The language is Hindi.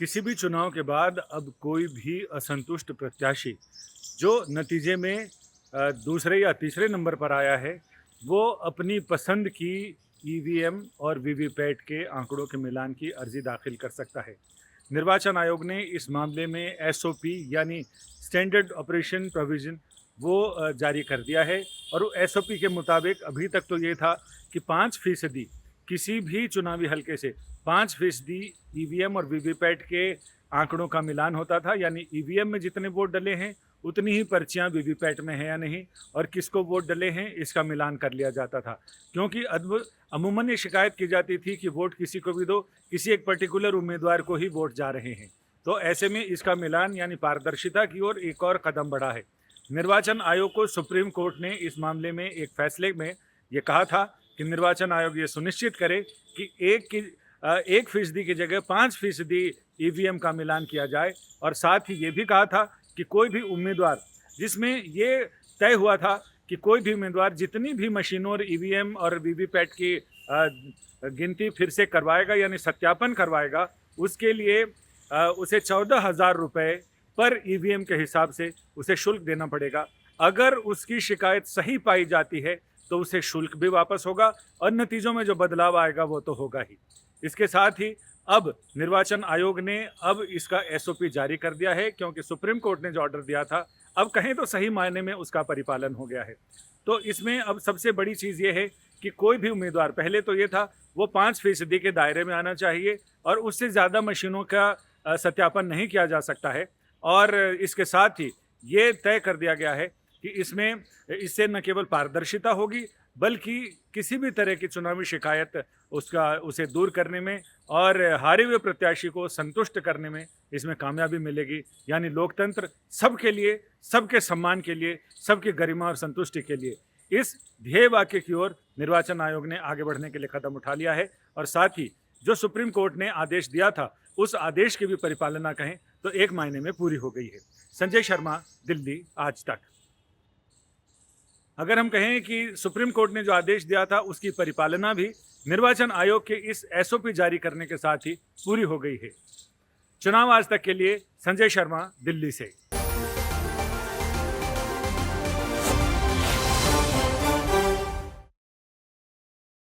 किसी भी चुनाव के बाद अब कोई भी असंतुष्ट प्रत्याशी जो नतीजे में दूसरे या तीसरे नंबर पर आया है, वो अपनी पसंद की ईवीएम और वीवीपैट के आंकड़ों के मिलान की अर्जी दाखिल कर सकता है। निर्वाचन आयोग ने इस मामले में एसओपी यानी स्टैंडर्ड ऑपरेशन प्रोविजन वो जारी कर दिया है और एसओपी के मुताबिक अभी तक तो ये था कि 5% किसी भी चुनावी हलके से 5% ईवीएम और वीवीपैट के आंकड़ों का मिलान होता था, यानी ईवीएम में जितने वोट डले हैं उतनी ही पर्चियां वीवीपैट में हैं या नहीं, और किसको वोट डले हैं इसका मिलान कर लिया जाता था। क्योंकि अमूमन ये शिकायत की जाती थी कि वोट किसी को भी दो, किसी एक पर्टिकुलर उम्मीदवार को ही वोट जा रहे हैं। तो ऐसे में इसका मिलान यानी पारदर्शिता की ओर एक और कदम बढ़ा है। निर्वाचन आयोग को सुप्रीम कोर्ट ने इस मामले में एक फैसले में ये कहा था कि निर्वाचन आयोग ये सुनिश्चित करे कि 1% की जगह 5% ईवीएम का मिलान किया जाए, और साथ ही ये भी कहा था कि कोई भी उम्मीदवार, जिसमें ये तय हुआ था कि कोई भी उम्मीदवार जितनी भी मशीनों और ईवीएम और वीवीपैट की गिनती फिर से करवाएगा यानी सत्यापन करवाएगा, उसके लिए उसे 14,000 रुपये पर ईवीएम के हिसाब से उसे शुल्क देना पड़ेगा। अगर उसकी शिकायत सही पाई जाती है तो उसे शुल्क भी वापस होगा और नतीजों में जो बदलाव आएगा वो तो होगा ही। इसके साथ ही अब निर्वाचन आयोग ने अब इसका एसओपी जारी कर दिया है, क्योंकि सुप्रीम कोर्ट ने जो ऑर्डर दिया था, अब कहें तो सही मायने में उसका परिपालन हो गया है। तो इसमें अब सबसे बड़ी चीज़ ये है कि कोई भी उम्मीदवार, पहले तो ये था वो 5% के दायरे में आना चाहिए और उससे ज़्यादा मशीनों का सत्यापन नहीं किया जा सकता है। और इसके साथ ही ये तय कर दिया गया है कि इससे न केवल पारदर्शिता होगी, बल्कि किसी भी तरह की चुनावी शिकायत उसे दूर करने में और हारे हुए प्रत्याशी को संतुष्ट करने में इसमें कामयाबी मिलेगी। यानी लोकतंत्र सबके लिए, सबके सम्मान के लिए, सबकी गरिमा और संतुष्टि के लिए, इस ध्येय वाक्य की ओर निर्वाचन आयोग ने आगे बढ़ने के लिए कदम उठा लिया है। और साथ ही जो सुप्रीम कोर्ट ने आदेश दिया था, उस आदेश की भी परिपालना कहें तो एक मायने में पूरी हो गई है। संजय शर्मा, दिल्ली, आज तक। अगर हम कहें कि सुप्रीम कोर्ट ने जो आदेश दिया था उसकी परिपालना भी निर्वाचन आयोग के इस एसओपी जारी करने के साथ ही पूरी हो गई है। चुनाव आज तक के लिए संजय शर्मा, दिल्ली से।